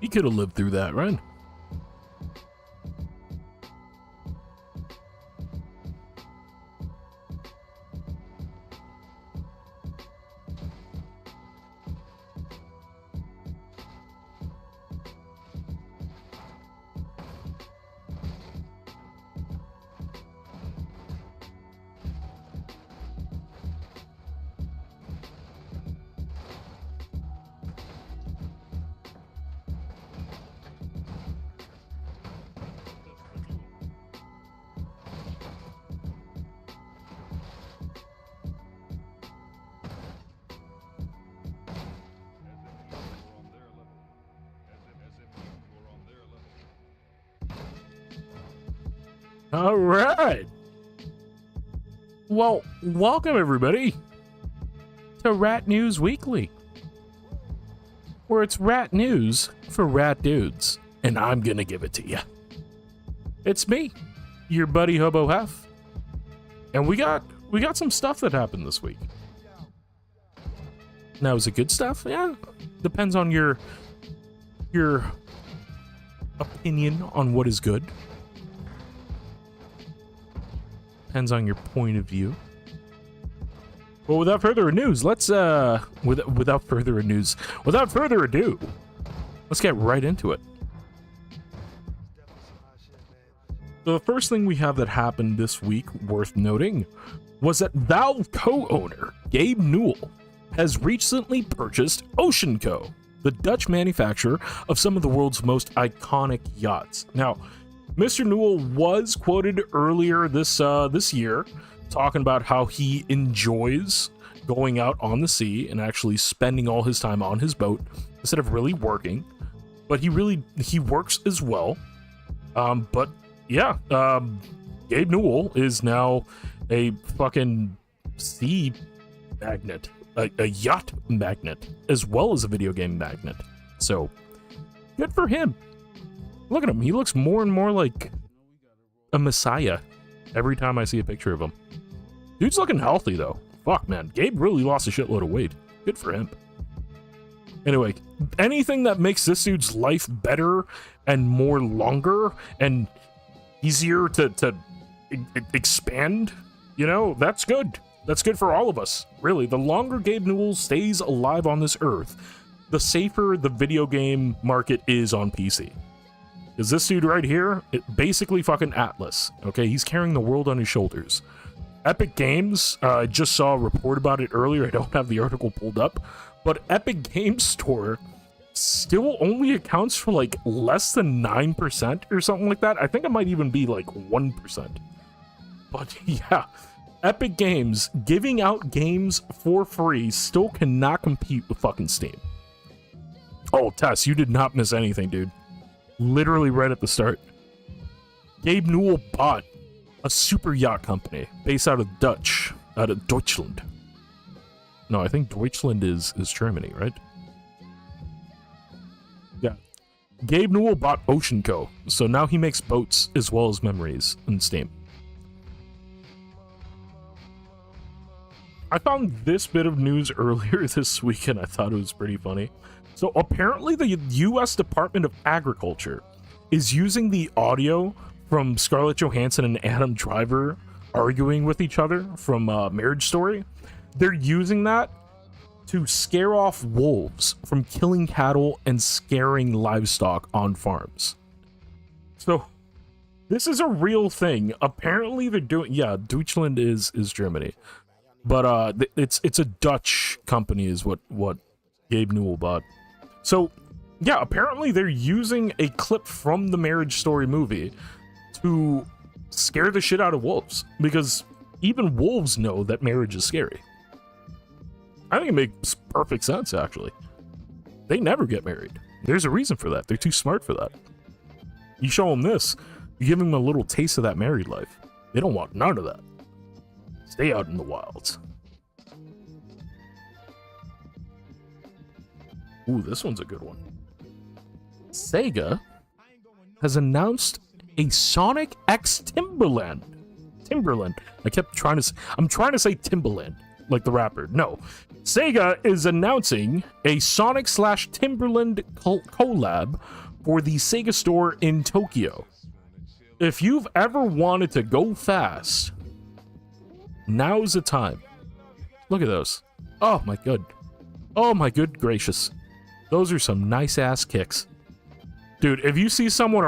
He could have lived through that, right? All right. Well, welcome everybody to Rat News Weekly, where it's rat news for rat dudes, and I'm gonna give it to you. It's me, your buddy Hobo Hef, and we got some stuff that happened this week. Now, is it good stuff? Yeah, depends on your opinion on what is good. Depends on your point of view. Well, without further ado, without further ado, let's get right into it. So the first thing we have that happened this week worth noting was that Valve co-owner Gabe Newell has recently purchased Ocean Co., the Dutch manufacturer of some of the world's most iconic yachts. Now, Mr. Newell was quoted earlier this year talking about how he enjoys going out on the sea and actually spending all his time on his boat instead of really working. But he works as well. But yeah, Gabe Newell is now a fucking sea magnet, a yacht magnet, as well as a video game magnet. So good for him. Look at him. He looks more and more like a messiah every time I see a picture of him. Dude's looking healthy, though. Fuck, man. Gabe really lost a shitload of weight. Good for him. Anyway, anything that makes this dude's life better and more longer and easier to expand, you know, that's good. That's good for all of us, really. The longer Gabe Newell stays alive on this earth, the safer the video game market is on PC. Is this dude right here, basically fucking Atlas, okay? He's carrying the world on his shoulders. Epic Games, I just saw a report about it earlier. I don't have the article pulled up, but Epic Games Store still only accounts for like less than 9% or something like that. I think it might even be like 1%. But yeah, Epic Games giving out games for free still cannot compete with fucking Steam. Oh, Tess, you did not miss anything, dude. Literally right at the start. Gabe Newell bought a super yacht company based out of Deutschland. No, I think Deutschland is Germany, right? Yeah. Gabe Newell bought Ocean Co., so now he makes boats as well as memories in Steam. I found this bit of news earlier this week and I thought it was pretty funny. So apparently the U.S. Department of Agriculture is using the audio from Scarlett Johansson and Adam Driver arguing with each other from Marriage Story. They're using that to scare off wolves from killing cattle and scaring livestock on farms. So this is a real thing. Apparently they're doing, yeah, Deutschland is Germany. But it's a Dutch company is what Gabe Newell bought. So, yeah, apparently they're using a clip from the Marriage Story movie to scare the shit out of wolves, because even wolves know that marriage is scary. I think it makes perfect sense, actually. They never get married. There's a reason for that. They're too smart for that. You show them this, you give them a little taste of that married life. They don't want none of that. Stay out in the wilds. Ooh, this one's a good one. Sega has announced a Sonic X Timberland. I kept trying to I'm trying to say Timberland. like the rapper. No. Sega is announcing a Sonic/Timberland collab for the Sega store in Tokyo. If you've ever wanted to go fast, now's the time. Look at those. Oh my good. Oh my good gracious. Those are some nice ass kicks. Dude, if you see someone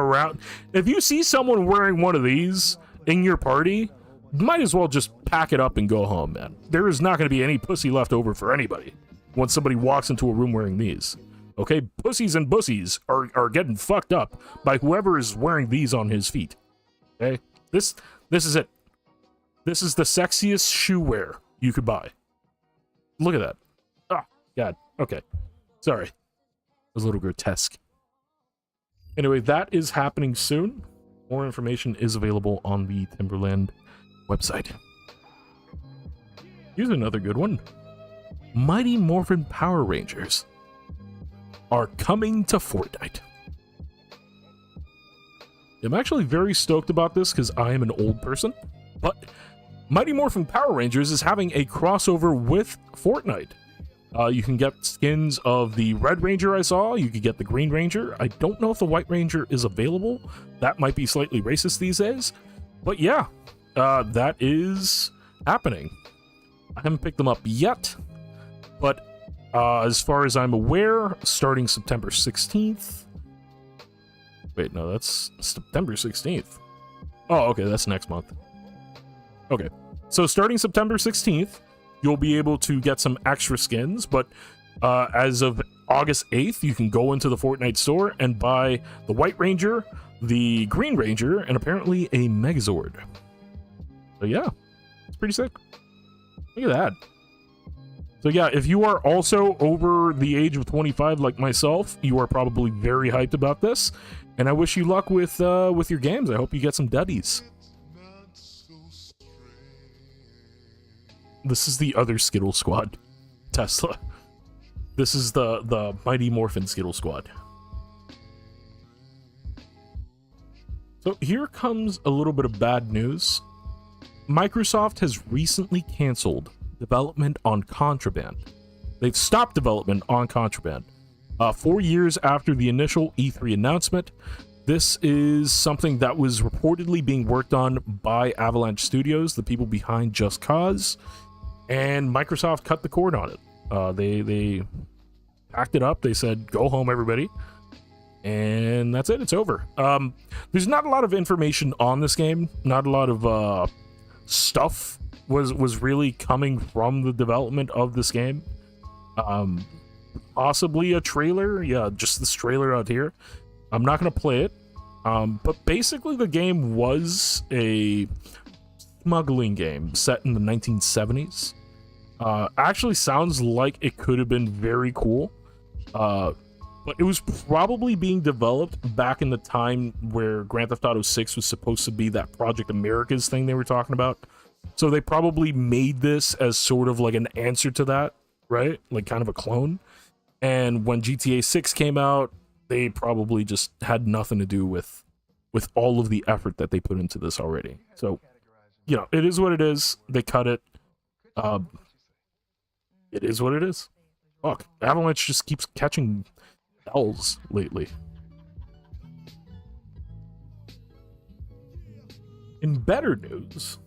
wearing one of these in your party, might as well just pack it up and go home, man. There is not going to be any pussy left over for anybody once somebody walks into a room wearing these. Okay, pussies and bussies are getting fucked up by whoever is wearing these on his feet. Okay, this is it. This is the sexiest shoe wear you could buy. Look at that. Ah, God. Okay, sorry. It was a little grotesque. Anyway, that is happening soon. More information is available on the Timberland website. Here's another good one. Mighty Morphin Power Rangers are coming to Fortnite. I'm actually very stoked about this because I am an old person, but Mighty Morphin Power Rangers is having a crossover with Fortnite. You can get skins of the Red Ranger I saw. You could get the Green Ranger. I don't know if the White Ranger is available. That might be slightly racist these days. But yeah, that is happening. I haven't picked them up yet. But as far as I'm aware, starting September 16th... Wait, no, that's September 16th. Oh, okay, that's next month. Okay, so starting September 16th, you'll be able to get some extra skins, but as of August 8th, you can go into the Fortnite store and buy the White Ranger, the Green Ranger, and apparently a Megazord. So yeah, it's pretty sick. Look at that. So yeah, if you are also over the age of 25 like myself, you are probably very hyped about this, and I wish you luck with your games. I hope you get some duddies. This is the other Skittle Squad, Tesla. This is the Mighty Morphin Skittle Squad. So here comes a little bit of bad news. Microsoft has recently canceled development on Contraband. They've stopped development on Contraband. 4 years after the initial E3 announcement, this is something that was reportedly being worked on by Avalanche Studios, the people behind Just Cause. And Microsoft cut the cord on it. They packed it up. They said, go home, everybody. And that's it. It's over. There's not a lot of information on this game. Not a lot of stuff was really coming from the development of this game. Possibly a trailer. Yeah, just this trailer out here. I'm not going to play it. But basically the game was a smuggling game set in the 1970s. Actually sounds like it could have been very cool. But it was probably being developed back in the time where Grand Theft Auto 6 was supposed to be that Project Americas thing they were talking about. So they probably made this as sort of like an answer to that, right? Like kind of a clone. And when GTA 6 came out, they probably just had nothing to do with all of the effort that they put into this already. So, you know, it is what it is. They cut it. It is what it is. Fuck, Avalanche just keeps catching L's lately. In better news,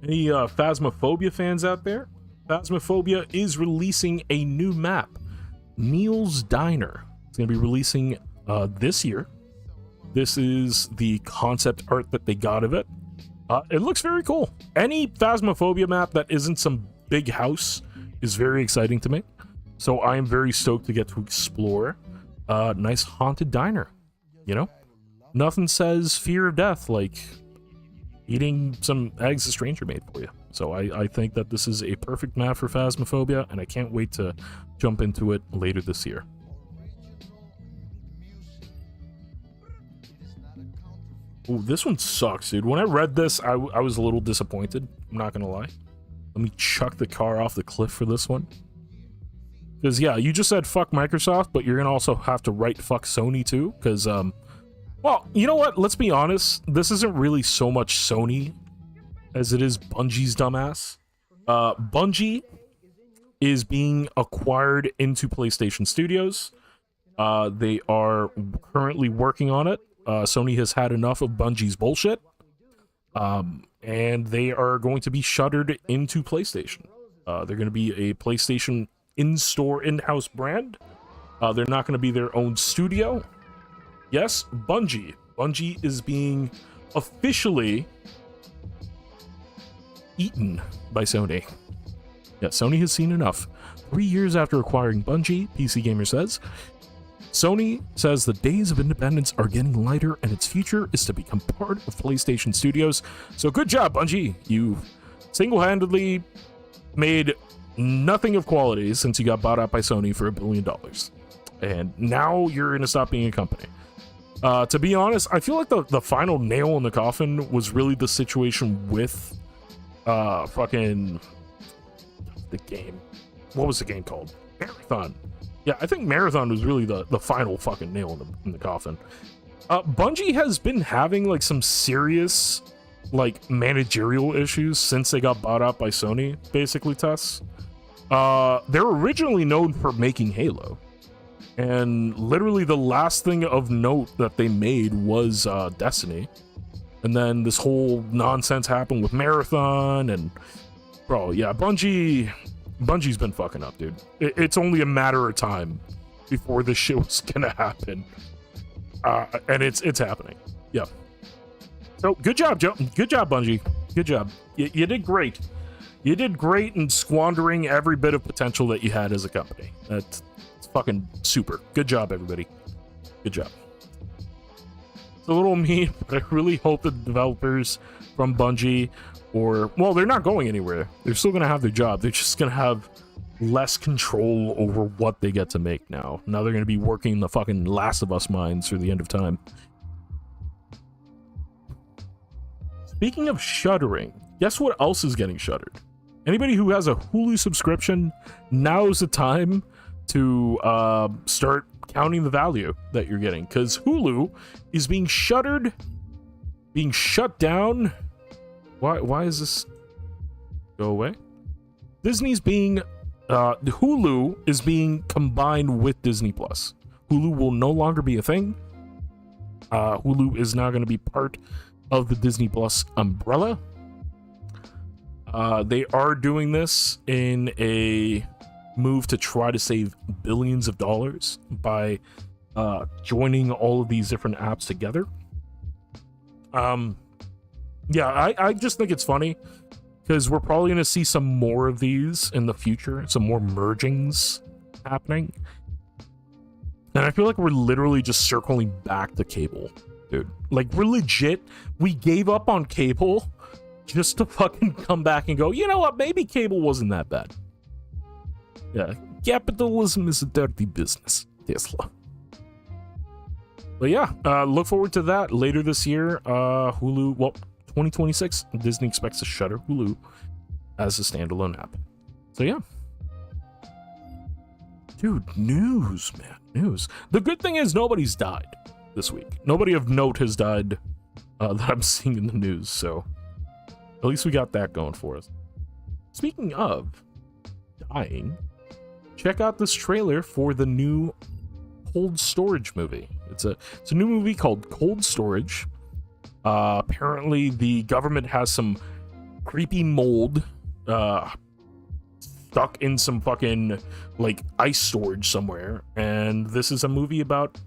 any Phasmophobia fans out there? Phasmophobia is releasing a new map, Neil's Diner. It's going to be releasing this year. This is the concept art that they got of it. It looks very cool. Any Phasmophobia map that isn't some big house is very exciting to me. So I am very stoked to get to explore a nice haunted diner. You know? Nothing says fear of death like eating some eggs a stranger made for you. So I think that this is a perfect map for Phasmophobia, and I can't wait to jump into it later this year. Ooh, this one sucks, dude. When I read this, I was a little disappointed. I'm not gonna lie. Let me chuck the car off the cliff for this one. Because, yeah, you just said fuck Microsoft, but you're gonna also have to write fuck Sony, too. Because, well, you know what? Let's be honest. This isn't really so much Sony as it is Bungie's dumbass. Bungie is being acquired into PlayStation Studios. They are currently working on it. Sony has had enough of Bungie's bullshit. And they are going to be shuttered into PlayStation. They're going to be a PlayStation in-store, in-house brand. They're not going to be their own studio. Yes, Bungie. Bungie is being officially eaten by Sony. Yeah, Sony has seen enough. 3 years after acquiring Bungie, PC Gamer says, Sony says the days of independence are getting lighter and its future is to become part of PlayStation Studios. So good job, Bungie. You single-handedly made nothing of quality since you got bought out by Sony for $1 billion. And now you're going to stop being a company. To be honest, I feel like the final nail in the coffin was really the situation with fucking the game. What was the game called? Marathon. Yeah, I think Marathon was really the final fucking nail in the coffin. Bungie has been having like some serious like managerial issues since they got bought out by Sony, basically, Tess. They're originally known for making Halo. And literally the last thing of note that they made was Destiny. And then this whole nonsense happened with Marathon and... Bro, yeah, Bungie's been fucking up, dude. It's only a matter of time before this shit was gonna happen. And it's happening. Yeah. So, good job, Joe. Good job, Bungie. Good job. You did great. You did great in squandering every bit of potential that you had as a company. It's fucking super. Good job, everybody. Good job. It's a little mean, but I really hope the developers from Bungie, well, they're not going anywhere. They're still going to have their job. They're just going to have less control over what they get to make now. Now they're going to be working the fucking Last of Us mines through the end of time. Speaking of shuttering, guess what else is getting shuttered? Anybody who has a Hulu subscription, now's the time to start counting the value that you're getting, because Hulu is being shuttered, being shut down. Why is this go away? Disney's being Hulu is being combined with Disney Plus. Hulu will no longer be a thing. Hulu is now going to be part of the Disney Plus umbrella. They are doing this in a move to try to save billions of dollars by joining all of these different apps together. Yeah, I just think it's funny because we're probably going to see some more of these in the future, some more mergings happening. And I feel like we're literally just circling back to cable, dude. Like, we're legit, we gave up on cable just to fucking come back and go, you know what, maybe cable wasn't that bad. Yeah, capitalism is a dirty business, Tesla. But yeah, look forward to that later this year. Hulu, well, 2026, Disney expects to shutter Hulu as a standalone app. So yeah. Dude, news, man, news. The good thing is nobody's died this week. Nobody of note has died that I'm seeing in the news, so at least we got that going for us. Speaking of dying, check out this trailer for the new Cold Storage movie. It's a new movie called Cold Storage. Apparently the government has some creepy mold stuck in some fucking like ice storage somewhere, and this is a movie about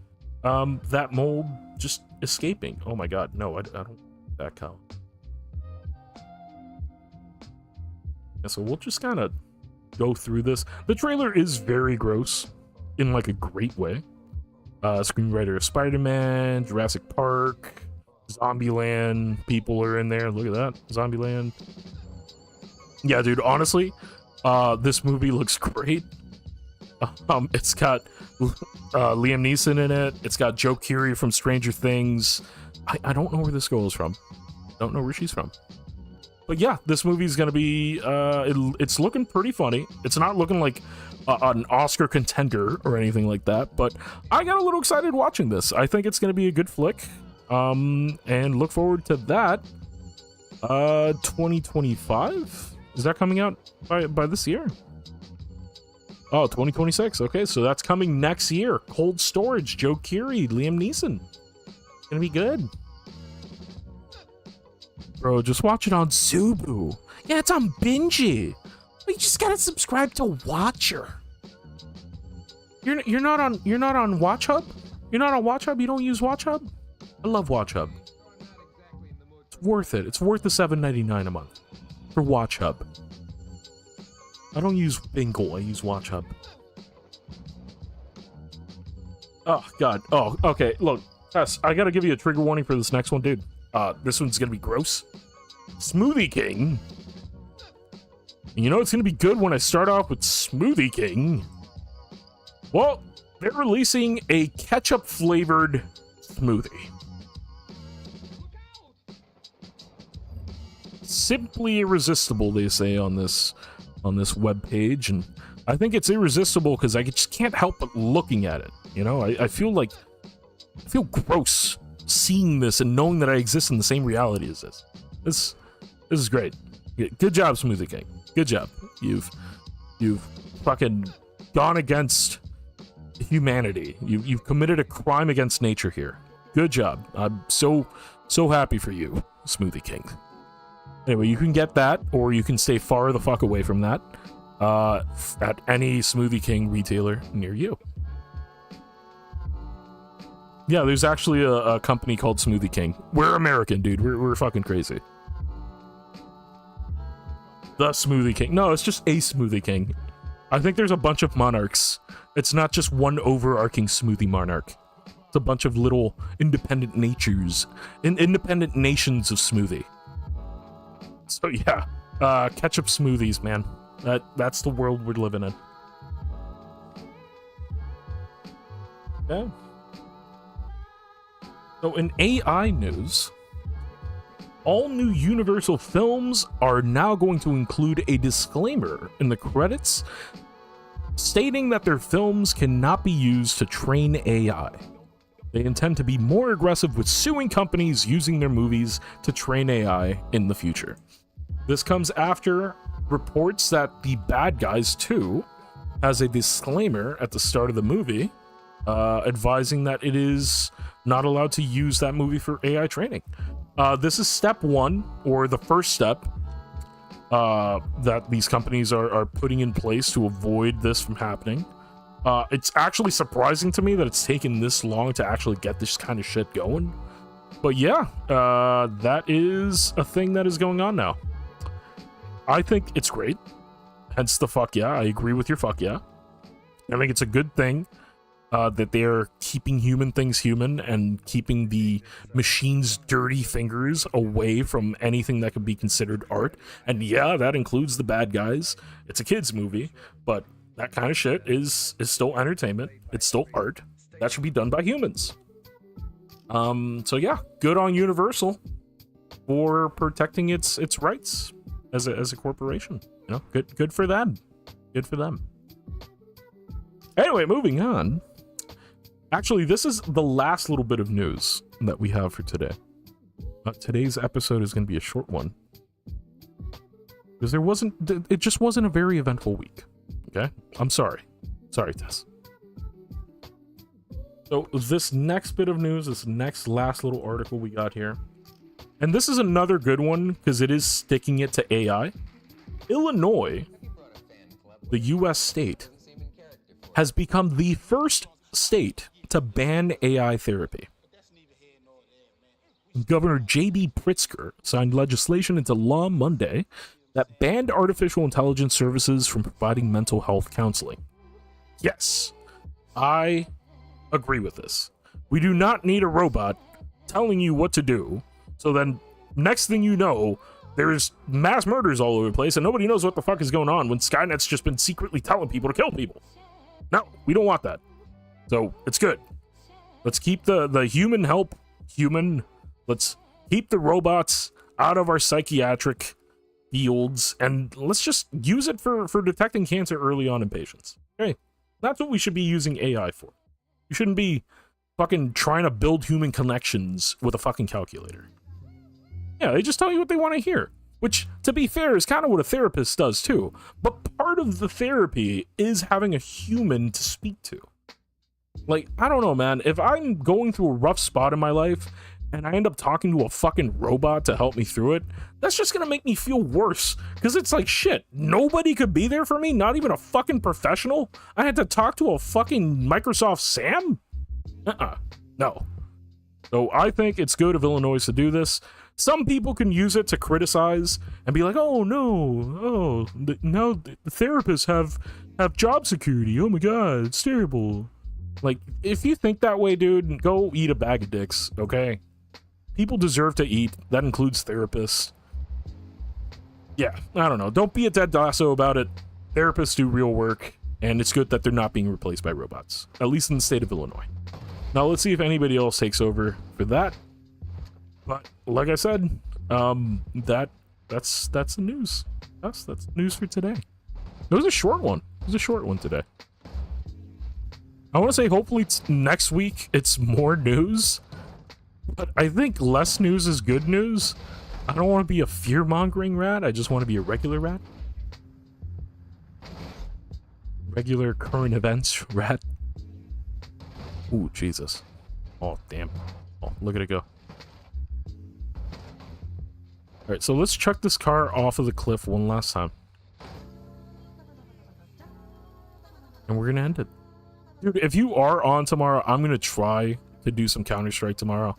that mold just escaping. Oh my god, no, I don't that count. Yeah, so we'll just kind of go through this. The trailer is very gross in like a great way. Screenwriter of Spider-Man, Jurassic Park, Zombieland people are in there. Look at that, Zombieland. Yeah, dude, honestly, this movie looks great. It's got Liam Neeson in it. It's got Joe Keery from Stranger Things. I don't know where this girl is from. Don't know where she's from. But yeah, this movie's gonna be it's looking pretty funny. It's not looking like an Oscar contender or anything like that, but I got a little excited watching this. I think it's gonna be a good flick. And look forward to that. 2025? Is that coming out by this year? Oh, 2026. Okay, so that's coming next year. Cold Storage, Joe Keery, Liam Neeson. It's gonna be good. Bro, just watch it on Subu. Yeah, it's on BeamNG. You just gotta subscribe to Watcher. You're not on WatchHub? You're not on WatchHub? You don't use WatchHub? I love WatchHub. It's worth it. It's worth the $7.99 a month for WatchHub. I don't use Bingle, I use WatchHub. Oh god. Oh, okay. Look, Tess, I gotta give you a trigger warning for this next one, dude. This one's gonna be gross. Smoothie King. And you know it's gonna be good when I start off with Smoothie King. Well, they're releasing a ketchup-flavored smoothie. Simply irresistible, they say on this web page, and I think it's irresistible because I just can't help but looking at it. You know, I feel gross seeing this and knowing that I exist in the same reality as this. This is great. Good job, Smoothie King. Good job. You've fucking gone against humanity. You've committed a crime against nature here. Good job. I'm so happy for you, Smoothie King. Anyway, you can get that, or you can stay far the fuck away from that at any Smoothie King retailer near you. Yeah, there's actually a company called Smoothie King. We're American, dude. We're fucking crazy. The Smoothie King. No, it's just a Smoothie King. I think there's a bunch of monarchs. It's not just one overarching smoothie monarch. It's a bunch of little independent independent nations of smoothie. So yeah, ketchup smoothies, man. That's the world we're living in. Okay. So in AI news, all new Universal films are now going to include a disclaimer in the credits stating that their films cannot be used to train AI. They intend to be more aggressive with suing companies using their movies to train AI in the future. This comes after reports that The Bad Guys 2 has a disclaimer at the start of the movie advising that it is not allowed to use that movie for AI training. This is step one, or the first step, that these companies are putting in place to avoid this from happening. It's actually surprising to me that it's taken this long to actually get this kind of shit going. But yeah, that is a thing that is going on now. I think it's great. Hence the fuck yeah. I agree with your fuck yeah. I think it's a good thing that they're keeping human things human and keeping the machine's dirty fingers away from anything that could be considered art. And yeah, that includes The Bad Guys. It's a kid's movie, but that kind of shit is still entertainment. It's still art. That should be done by humans. So yeah, good on Universal for protecting its rights as a corporation. You know, good for them. Good for them. Anyway, moving on. Actually, this is the last little bit of news that we have for today. Today's episode is going to be a short one because it just wasn't a very eventful week. Okay, I'm sorry, Tess. So this next bit of news, this last little article we got here, and this is another good one because it is sticking it to AI. Illinois, the U.S. state, has become the first state to ban AI therapy. Governor J.B. Pritzker signed legislation into law Monday that banned artificial intelligence services from providing mental health counseling. Yes, I agree with this. We do not need a robot telling you what to do, so then next thing you know, there's mass murders all over the place and nobody knows what the fuck is going on when Skynet's just been secretly telling people to kill people. No, we don't want that. So it's good. Let's keep the human help human. Let's keep the robots out of our psychiatric fields, and let's just use it for detecting cancer early on in patients. Okay, that's what we should be using AI for. You shouldn't be fucking trying to build human connections with a fucking calculator. Yeah, they just tell you what they want to hear, which to be fair, is kind of what a therapist does too. But part of the therapy is having a human to speak to. Like, I don't know, man. If I'm going through a rough spot in my life and I end up talking to a fucking robot to help me through it, that's just gonna make me feel worse. Because it's like, shit, nobody could be there for me? Not even a fucking professional? I had to talk to a fucking Microsoft Sam? No. So I think it's good of Illinois to do this. Some people can use it to criticize and be like, oh no, now the therapists have job security. Oh my god, it's terrible. Like, if you think that way, dude, go eat a bag of dicks, okay? People deserve to eat. That includes therapists. Yeah, I don't know. Don't be a Ted Lasso about it. Therapists do real work, and it's good that they're not being replaced by robots, at least in the state of Illinois. Now, let's see if anybody else takes over for that. But, like I said, that's the news. That's the news for today. It was a short one. It was a short one today. I want to say hopefully next week it's more news, but I think less news is good news. I don't want to be a fear-mongering rat. I just want to be a regular rat. Regular current events rat. Ooh, Jesus. Oh, damn. Oh, look at it go. Alright, so let's chuck this car off of the cliff one last time. And we're gonna end it. Dude, if you are on tomorrow, I'm gonna try to do some Counter-Strike tomorrow.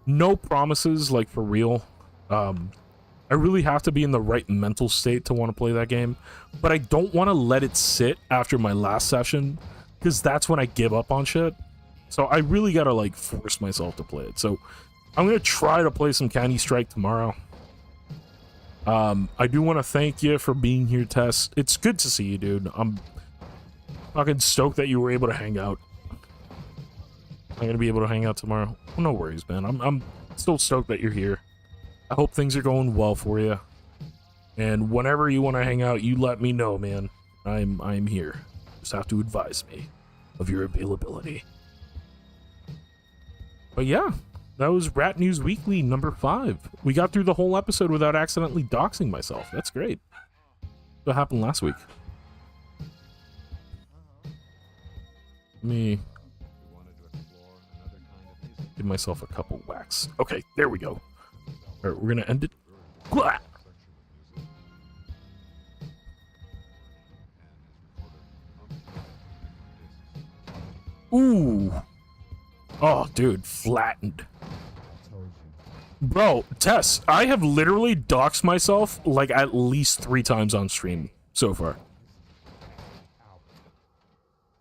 No promises, like, for real. I really have to be in the right mental state to want to play that game. But I don't want to let it sit after my last session, because that's when I give up on shit. So I really gotta, like, force myself to play it. So I'm gonna try to play some Counter-Strike tomorrow. I do want to thank you for being here, Tess. It's good to see you, dude. I'm fucking stoked that you were able to hang out. I'm gonna be able to hang out tomorrow. Oh, no worries, man. I'm still stoked that you're here. I hope things are going well for you. And whenever you want to hang out, you let me know, man. I'm here. Just have to advise me of your availability. But yeah, that was Rat News Weekly number 5. We got through the whole episode without accidentally doxing myself. That's great. What happened last week? Let me give myself a couple whacks. Okay, there we go. All right, we're gonna end it. Blah! Ooh. Oh, dude, flattened. Bro, Tess, I have literally doxed myself like at least 3 times on stream so far.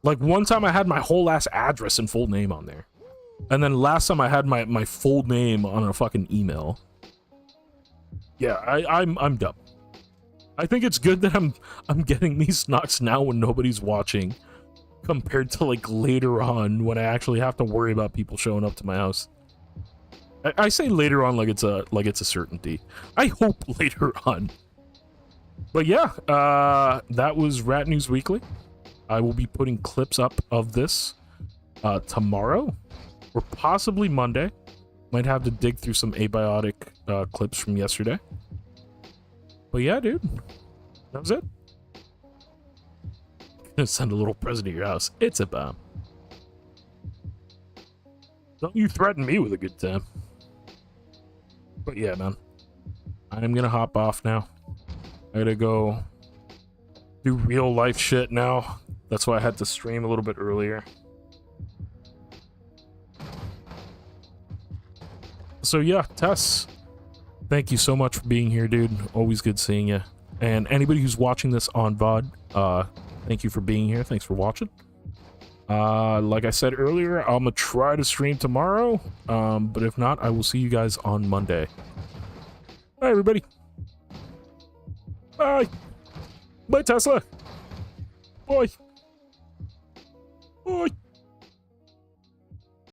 Like, one time I had my whole ass address and full name on there. And then last time I had my full name on a fucking email. Yeah, I'm dumb. I think it's good that I'm getting these knocks now when nobody's watching, compared to like later on when I actually have to worry about people showing up to my house. I say later on like it's a certainty. I hope later on. But yeah, that was Rat News Weekly. I will be putting clips up of this tomorrow or possibly Monday. Might have to dig through some abiotic clips from yesterday. But yeah, dude, that was it. Gonna send a little present to your house. It's a bomb. Don't you threaten me with a good time. But yeah, man, I'm gonna hop off now. I gotta go do real life shit now. That's why I had to stream a little bit earlier. So yeah, Tess, thank you so much for being here, dude. Always good seeing you. And anybody who's watching this on VOD, thank you for being here. Thanks for watching. Like I said earlier, I'm gonna try to stream tomorrow. But if not, I will see you guys on Monday. Bye, everybody. Bye. Bye, Tesla. Bye. Bye.